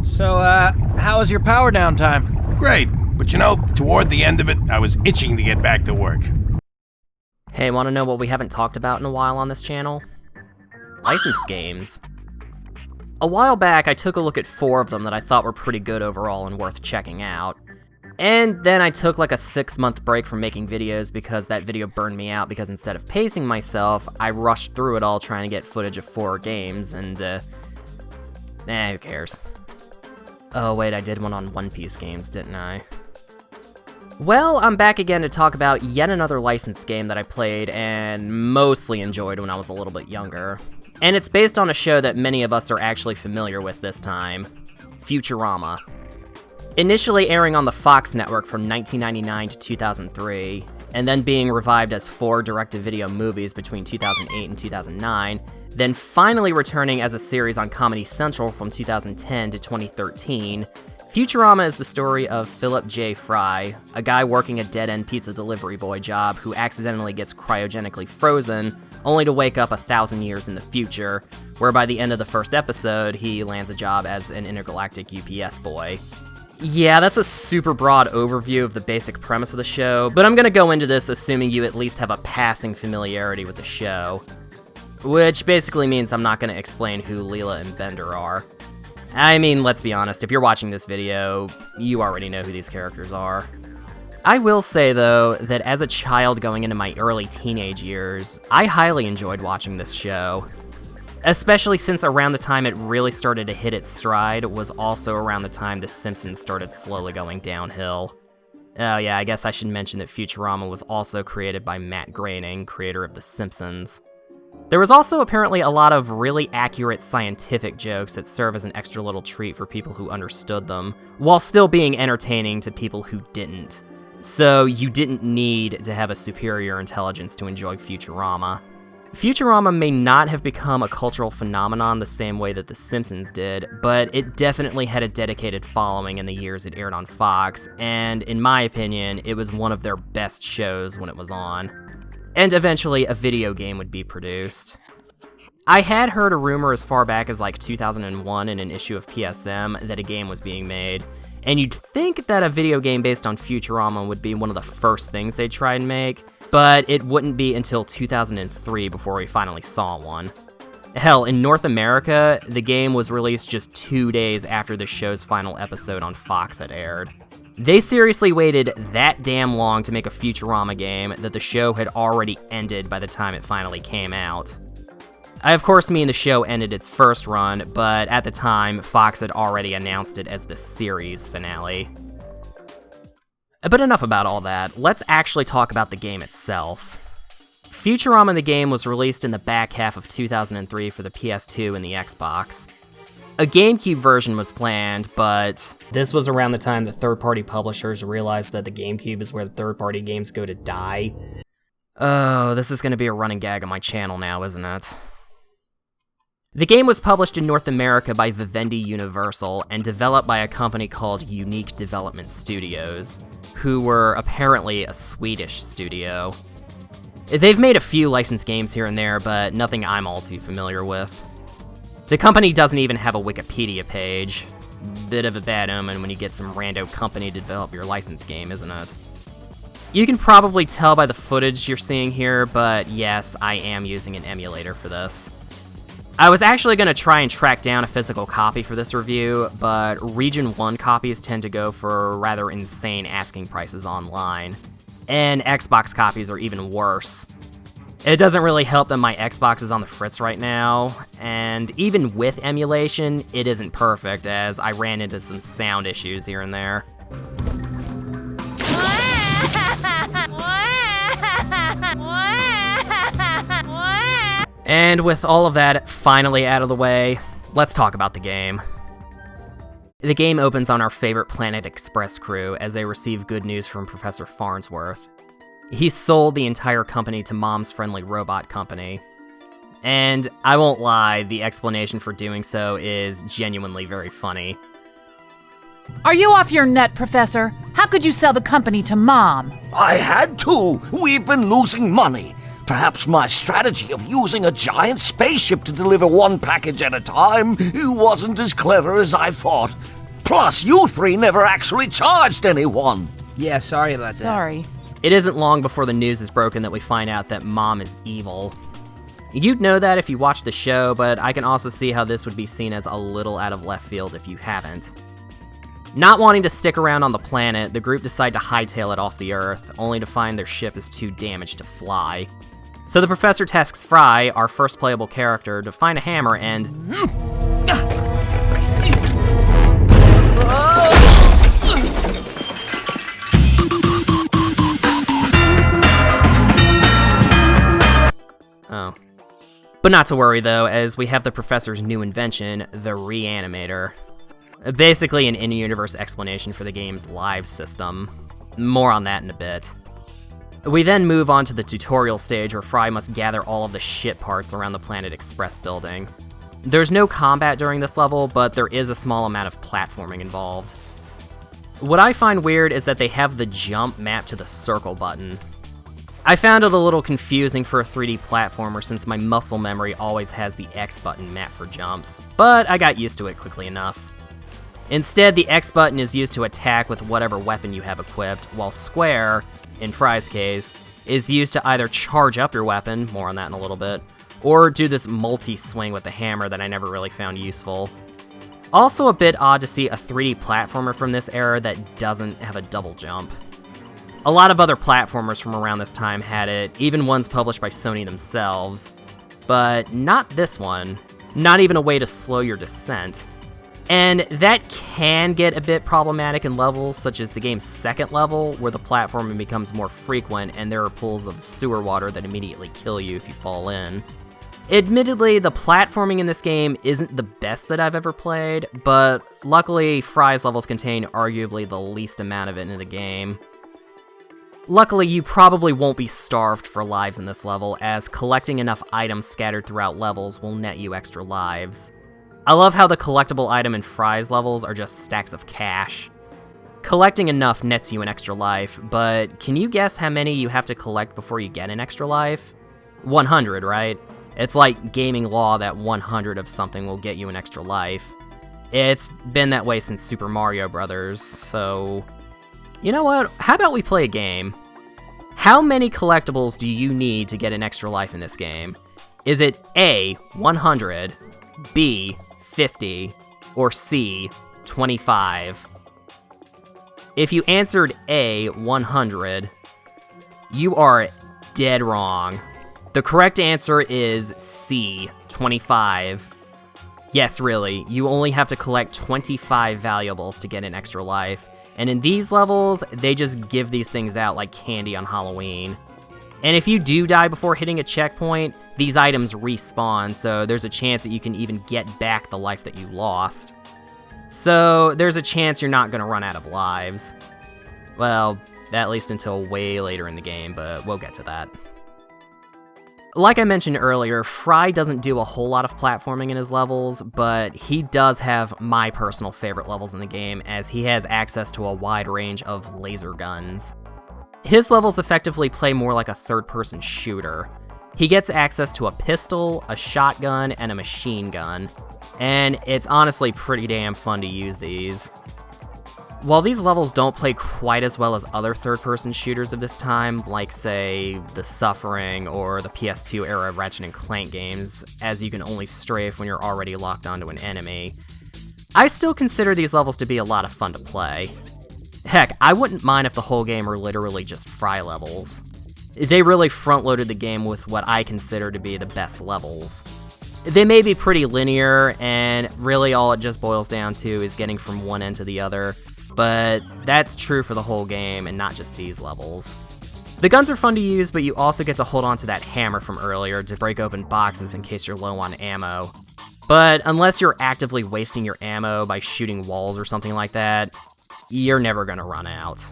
So, how was your power downtime? Great, but you know, toward the end of it, I was itching to get back to work. Hey, wanna know what we haven't talked about in a while on this channel? Licensed games. A while back, I took a look at 4 of them that I thought were pretty good overall and worth checking out. And then I took like a 6-month break from making videos because that video burned me out because instead of pacing myself, I rushed through it all trying to get footage of 4 games and, who cares? Oh wait, I did one on One Piece games, didn't I? Well, I'm back again to talk about yet another licensed game that I played and mostly enjoyed when I was a little bit younger. And it's based on a show that many of us are actually familiar with this time, Futurama. Initially airing on the Fox network from 1999 to 2003, and then being revived as 4 direct-to-video movies between 2008 and 2009, then finally returning as a series on Comedy Central from 2010 to 2013, Futurama is the story of Philip J. Fry, a guy working a dead-end pizza delivery boy job who accidentally gets cryogenically frozen, only to wake up 1,000 years in the future, where by the end of the first episode, he lands a job as an intergalactic UPS boy. Yeah, that's a super broad overview of the basic premise of the show, but I'm gonna go into this assuming you at least have a passing familiarity with the show. Which basically means I'm not gonna explain who Leela and Bender are. I mean, let's be honest, if you're watching this video, you already know who these characters are. I will say, though, that as a child going into my early teenage years, I highly enjoyed watching this show. Especially since around the time it really started to hit its stride was also around the time The Simpsons started slowly going downhill. Oh yeah, I guess I should mention that Futurama was also created by Matt Groening, creator of The Simpsons. There was also apparently a lot of really accurate scientific jokes that serve as an extra little treat for people who understood them, while still being entertaining to people who didn't. So you didn't need to have a superior intelligence to enjoy Futurama. Futurama may not have become a cultural phenomenon the same way that The Simpsons did, but it definitely had a dedicated following in the years it aired on Fox, and in my opinion, it was one of their best shows when it was on. And eventually, a video game would be produced. I had heard a rumor as far back as like 2001 in an issue of PSM that a game was being made, and you'd think that a video game based on Futurama would be one of the first things they'd try and make, but it wouldn't be until 2003 before we finally saw one. Hell, in North America, the game was released just 2 days after the show's final episode on Fox had aired. They seriously waited that damn long to make a Futurama game that the show had already ended by the time it finally came out. I of course mean the show ended its first run, but at the time, Fox had already announced it as the series finale. But enough about all that, let's actually talk about the game itself. Futurama the game was released in the back half of 2003 for the PS2 and the Xbox. A GameCube version was planned, but this was around the time that third-party publishers realized that the GameCube is where the third-party games go to die. Oh, this is gonna be a running gag on my channel now, isn't it? The game was published in North America by Vivendi Universal and developed by a company called Unique Development Studios, who were apparently a Swedish studio. They've made a few licensed games here and there, but nothing I'm all too familiar with. The company doesn't even have a Wikipedia page. Bit of a bad omen when you get some rando company to develop your licensed game, isn't it? You can probably tell by the footage you're seeing here, but yes, I am using an emulator for this. I was actually going to try and track down a physical copy for this review, but Region 1 copies tend to go for rather insane asking prices online. And Xbox copies are even worse. It doesn't really help that my Xbox is on the fritz right now, and even with emulation, it isn't perfect, as I ran into some sound issues here and there. And with all of that finally out of the way, let's talk about the game. The game opens on our favorite Planet Express crew as they receive good news from Professor Farnsworth. He sold the entire company to Mom's Friendly Robot Company. And I won't lie, the explanation for doing so is genuinely very funny. Are you off your nut, Professor? How could you sell the company to Mom? I had to. We've been losing money. Perhaps my strategy of using a giant spaceship to deliver one package at a time wasn't as clever as I thought. Plus, you three never actually charged anyone. Yeah, sorry about that. Sorry. It isn't long before the news is broken that we find out that Mom is evil. You'd know that if you watched the show, but I can also see how this would be seen as a little out of left field if you haven't. Not wanting to stick around on the planet, the group decide to hightail it off the Earth, only to find their ship is too damaged to fly. So the professor tasks Fry, our first playable character, to find a hammer and... Oh. But not to worry though, as we have the professor's new invention, the Reanimator. Basically an in-universe explanation for the game's live system. More on that in a bit. We then move on to the tutorial stage where Fry must gather all of the shit parts around the Planet Express building. There's no combat during this level, but there is a small amount of platforming involved. What I find weird is that they have the jump mapped to the circle button. I found it a little confusing for a 3D platformer since my muscle memory always has the X button mapped for jumps, but I got used to it quickly enough. Instead, the X button is used to attack with whatever weapon you have equipped, while square, in Fry's case, is used to either charge up your weapon, more on that in a little bit, or do this multi-swing with the hammer that I never really found useful. Also a bit odd to see a 3D platformer from this era that doesn't have a double jump. A lot of other platformers from around this time had it, even ones published by Sony themselves, but not this one. Not even a way to slow your descent. And that can get a bit problematic in levels such as the game's second level, where the platforming becomes more frequent and there are pools of sewer water that immediately kill you if you fall in. Admittedly, the platforming in this game isn't the best that I've ever played, but luckily Fry's levels contain arguably the least amount of it in the game. Luckily, you probably won't be starved for lives in this level, as collecting enough items scattered throughout levels will net you extra lives. I love how the collectible item in Fry's levels are just stacks of cash. Collecting enough nets you an extra life, but can you guess how many you have to collect before you get an extra life? 100, right? It's like gaming law that 100 of something will get you an extra life. It's been that way since Super Mario Bros., so... You know what? How about we play a game? How many collectibles do you need to get an extra life in this game? Is it A, 100, B, 50, or C, 25? If you answered A, 100, you are dead wrong. The correct answer is C, 25. Yes, really, you only have to collect 25 valuables to get an extra life. And in these levels, they just give these things out like candy on Halloween. And if you do die before hitting a checkpoint, these items respawn, so there's a chance that you can even get back the life that you lost. So there's a chance you're not going to run out of lives. Well, at least until way later in the game, but we'll get to that. Like I mentioned earlier, Fry doesn't do a whole lot of platforming in his levels, but he does have my personal favorite levels in the game, as he has access to a wide range of laser guns. His levels effectively play more like a third-person shooter. He gets access to a pistol, a shotgun, and a machine gun, and it's honestly pretty damn fun to use these. While these levels don't play quite as well as other third-person shooters of this time, like, say, The Suffering or the PS2 era Ratchet Clank games, as you can only strafe when you're already locked onto an enemy, I still consider these levels to be a lot of fun to play. Heck, I wouldn't mind if the whole game were literally just Fry levels. They really front-loaded the game with what I consider to be the best levels. They may be pretty linear, and really all it just boils down to is getting from one end to the other, but that's true for the whole game and not just these levels. The guns are fun to use, but you also get to hold on to that hammer from earlier to break open boxes in case you're low on ammo. But unless you're actively wasting your ammo by shooting walls or something like that, you're never gonna run out.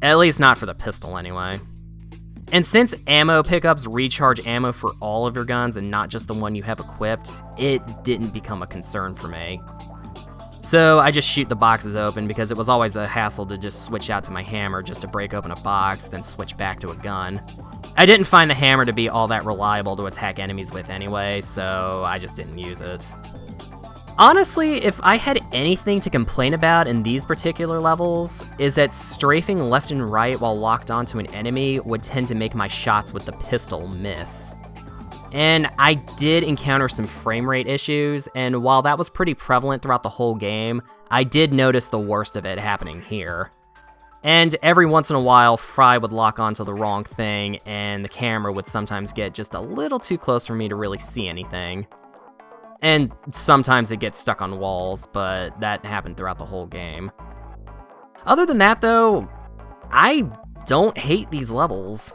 At least not for the pistol anyway. And since ammo pickups recharge ammo for all of your guns and not just the one you have equipped, it didn't become a concern for me. So I just shoot the boxes open because it was always a hassle to just switch out to my hammer just to break open a box, then switch back to a gun. I didn't find the hammer to be all that reliable to attack enemies with anyway, so I just didn't use it. Honestly, if I had anything to complain about in these particular levels, is that strafing left and right while locked onto an enemy would tend to make my shots with the pistol miss. And I did encounter some frame rate issues, and while that was pretty prevalent throughout the whole game, I did notice the worst of it happening here. And every once in a while, Fry would lock onto the wrong thing, and the camera would sometimes get just a little too close for me to really see anything. And sometimes it gets stuck on walls, but that happened throughout the whole game. Other than that though, I don't hate these levels.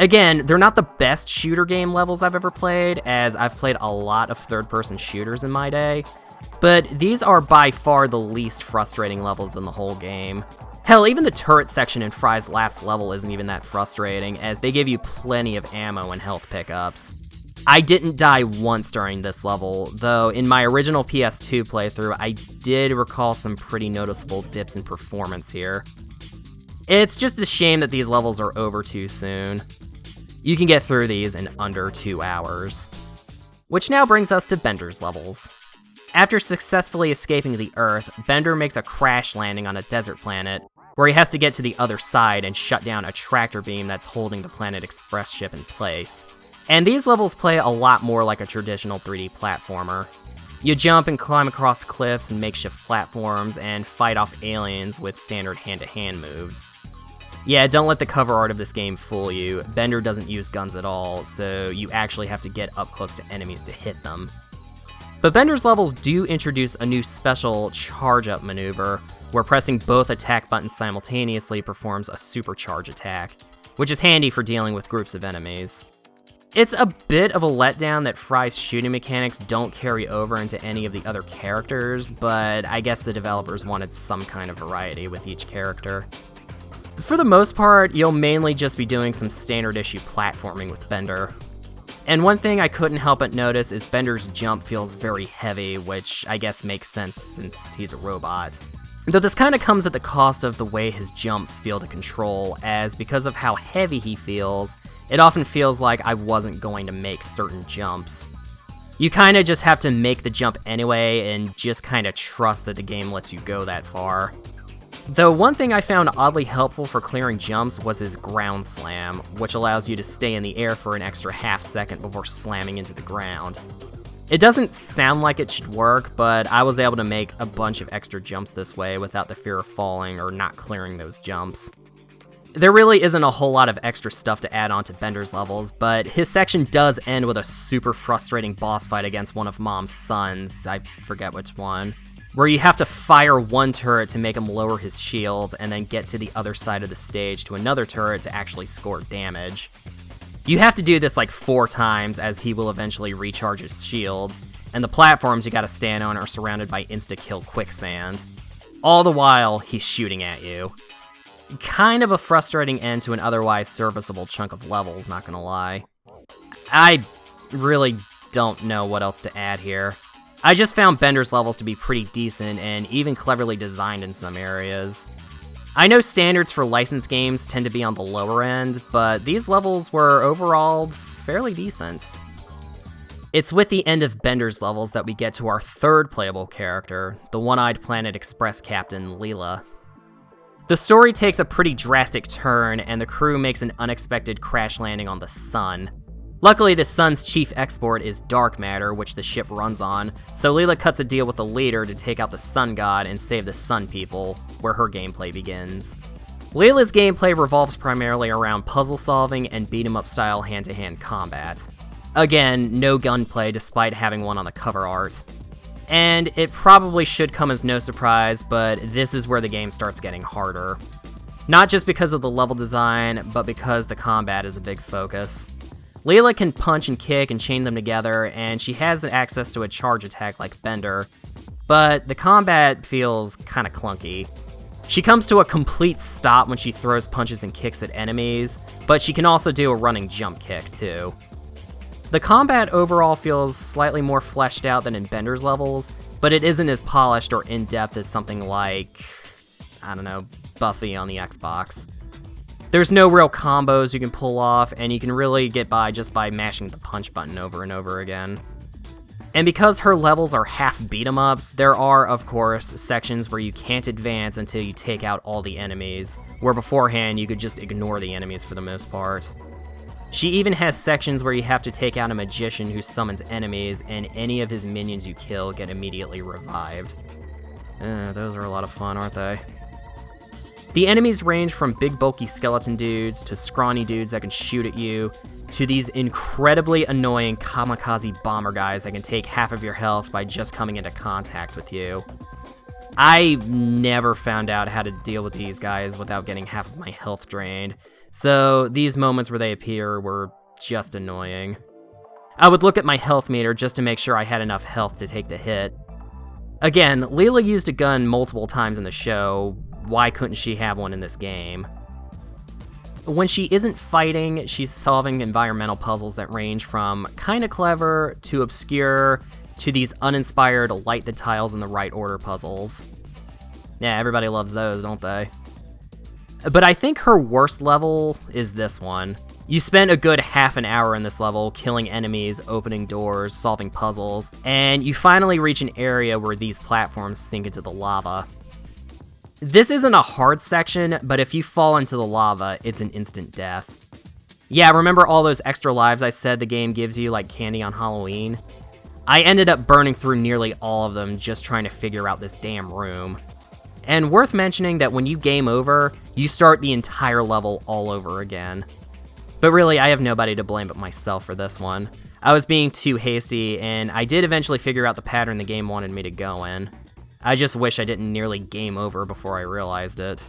Again, they're not the best shooter game levels I've ever played, as I've played a lot of third-person shooters in my day, but these are by far the least frustrating levels in the whole game. Hell, even the turret section in Fry's last level isn't even that frustrating, as they give you plenty of ammo and health pickups. I didn't die once during this level, though in my original PS2 playthrough, I did recall some pretty noticeable dips in performance here. It's just a shame that these levels are over too soon. You can get through these in under 2 hours. Which now brings us to Bender's levels. After successfully escaping the Earth, Bender makes a crash landing on a desert planet, where he has to get to the other side and shut down a tractor beam that's holding the Planet Express ship in place. And these levels play a lot more like a traditional 3D platformer. You jump and climb across cliffs and makeshift platforms, and fight off aliens with standard hand-to-hand moves. Yeah, don't let the cover art of this game fool you. Bender doesn't use guns at all, so you actually have to get up close to enemies to hit them. But Bender's levels do introduce a new special charge-up maneuver, where pressing both attack buttons simultaneously performs a supercharge attack, which is handy for dealing with groups of enemies. It's a bit of a letdown that Fry's shooting mechanics don't carry over into any of the other characters, but I guess the developers wanted some kind of variety with each character. For the most part, you'll mainly just be doing some standard issue platforming with Bender. And one thing I couldn't help but notice is Bender's jump feels very heavy, which I guess makes sense since he's a robot. Though this kind of comes at the cost of the way his jumps feel to control, as because of how heavy he feels, it often feels like I wasn't going to make certain jumps. You kind of just have to make the jump anyway and just kind of trust that the game lets you go that far. Though one thing I found oddly helpful for clearing jumps was his ground slam, which allows you to stay in the air for an extra half second before slamming into the ground. It doesn't sound like it should work, but I was able to make a bunch of extra jumps this way without the fear of falling or not clearing those jumps. There really isn't a whole lot of extra stuff to add on to Bender's levels, but his section does end with a super frustrating boss fight against one of Mom's sons, I forget which one, where you have to fire one turret to make him lower his shield and then get to the other side of the stage to another turret to actually score damage. You have to do this like 4 times, as he will eventually recharge his shields, and the platforms you gotta stand on are surrounded by insta-kill quicksand. All the while, he's shooting at you. Kind of a frustrating end to an otherwise serviceable chunk of levels, not gonna lie. I really don't know what else to add here. I just found Bender's levels to be pretty decent and even cleverly designed in some areas. I know standards for licensed games tend to be on the lower end, but these levels were overall fairly decent. It's with the end of Bender's levels that we get to our third playable character, the one-eyed Planet Express captain, Leela. The story takes a pretty drastic turn, and the crew makes an unexpected crash landing on the sun. Luckily, the sun's chief export is dark matter, which the ship runs on, so Leela cuts a deal with the leader to take out the sun god and save the sun people, where her gameplay begins. Leela's gameplay revolves primarily around puzzle solving and beat-em-up style hand-to-hand combat. Again, no gunplay despite having one on the cover art. And it probably should come as no surprise, but this is where the game starts getting harder. Not just because of the level design, but because the combat is a big focus. Leela can punch and kick and chain them together, and she has access to a charge attack like Bender, but the combat feels kinda clunky. She comes to a complete stop when she throws punches and kicks at enemies, but she can also do a running jump kick too. The combat overall feels slightly more fleshed out than in Bender's levels, but it isn't as polished or in-depth as something like, I don't know, Buffy on the Xbox. There's no real combos you can pull off, and you can really get by just by mashing the punch button over and over again. And because her levels are half beat-em-ups, there are, of course, sections where you can't advance until you take out all the enemies, where beforehand you could just ignore the enemies for the most part. She even has sections where you have to take out a magician who summons enemies, and any of his minions you kill get immediately revived. Those are a lot of fun, aren't they? The enemies range from big bulky skeleton dudes to scrawny dudes that can shoot at you, to these incredibly annoying kamikaze bomber guys that can take half of your health by just coming into contact with you. I never found out how to deal with these guys without getting half of my health drained, so these moments where they appear were just annoying. I would look at my health meter just to make sure I had enough health to take the hit. Again, Leela used a gun multiple times in the show. Why couldn't she have one in this game? When she isn't fighting, she's solving environmental puzzles that range from kinda clever to obscure to these uninspired light the tiles in the right order puzzles. Yeah, everybody loves those, don't they? But I think her worst level is this one. You spend a good half an hour in this level killing enemies, opening doors, solving puzzles, and you finally reach an area where these platforms sink into the lava. This isn't a hard section, but if you fall into the lava, it's an instant death. Yeah, remember all those extra lives I said the game gives you like candy on Halloween? I ended up burning through nearly all of them just trying to figure out this damn room. And worth mentioning that when you game over, you start the entire level all over again. But really, I have nobody to blame but myself for this one. I was being too hasty, and I did eventually figure out the pattern the game wanted me to go in. I just wish I didn't nearly game over before I realized it.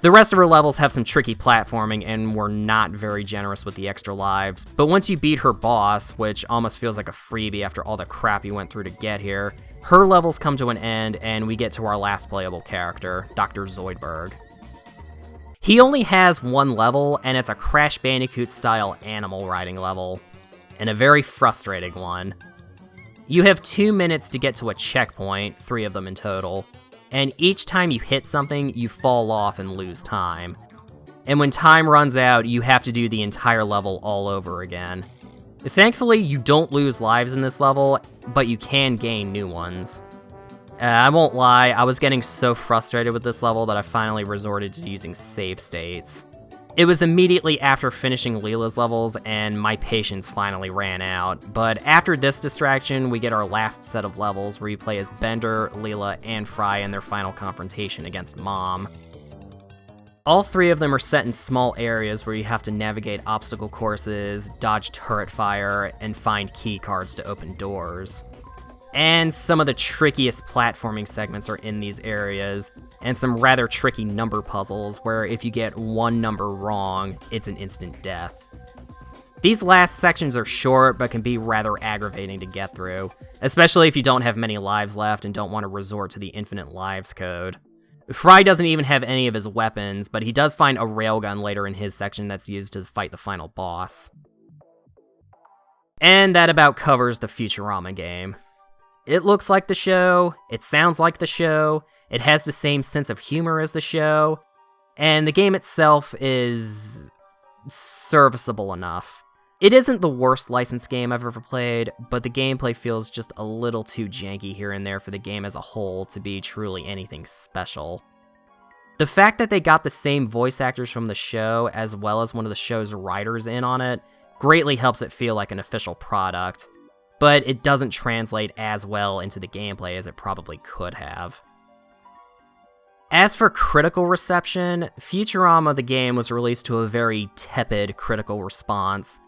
The rest of her levels have some tricky platforming and were not very generous with the extra lives, but once you beat her boss, which almost feels like a freebie after all the crap you went through to get here, her levels come to an end and we get to our last playable character, Dr. Zoidberg. He only has one level, and it's a Crash Bandicoot-style animal riding level, and a very frustrating one. You have 2 minutes to get to a checkpoint, 3 of them in total, and each time you hit something, you fall off and lose time. And when time runs out, you have to do the entire level all over again. Thankfully, you don't lose lives in this level, but you can gain new ones. I won't lie, I was getting so frustrated with this level that I finally resorted to using save states. It was immediately after finishing Leela's levels, and my patience finally ran out. But after this distraction, we get our last set of levels where you play as Bender, Leela, and Fry in their final confrontation against Mom. All 3 of them are set in small areas where you have to navigate obstacle courses, dodge turret fire, and find key cards to open doors. And some of the trickiest platforming segments are in these areas, and some rather tricky number puzzles where if you get one number wrong, it's an instant death. These last sections are short, but can be rather aggravating to get through, especially if you don't have many lives left and don't want to resort to the infinite lives code. Fry doesn't even have any of his weapons, but he does find a railgun later in his section that's used to fight the final boss. And that about covers the Futurama game. It looks like the show, it sounds like the show, it has the same sense of humor as the show, and the game itself is serviceable enough. It isn't the worst licensed game I've ever played, but the gameplay feels just a little too janky here and there for the game as a whole to be truly anything special. The fact that they got the same voice actors from the show as well as one of the show's writers in on it greatly helps it feel like an official product, but it doesn't translate as well into the gameplay as it probably could have. As for critical reception, Futurama the game was released to a very tepid critical response,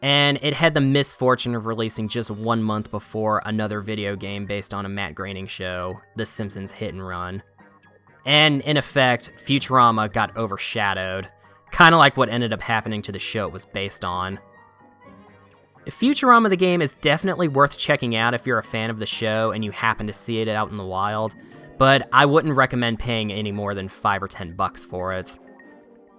and it had the misfortune of releasing just 1 month before another video game based on a Matt Groening show, The Simpsons Hit and Run. And in effect, Futurama got overshadowed, kinda like what ended up happening to the show it was based on. Futurama the game is definitely worth checking out if you're a fan of the show and you happen to see it out in the wild, but I wouldn't recommend paying any more than $5 or $10 for it.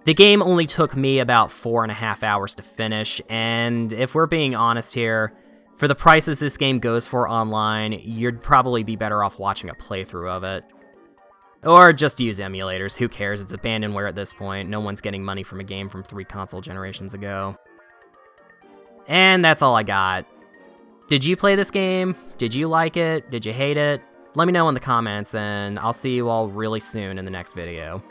The game only took me about 4.5 hours to finish, and if we're being honest here, for the prices this game goes for online, you'd probably be better off watching a playthrough of it. Or just use emulators, who cares, it's abandonware at this point, no one's getting money from a game from 3 console generations ago. And that's all I got. Did you play this game? Did you like it? Did you hate it? Let me know in the comments, and I'll see you all really soon in the next video.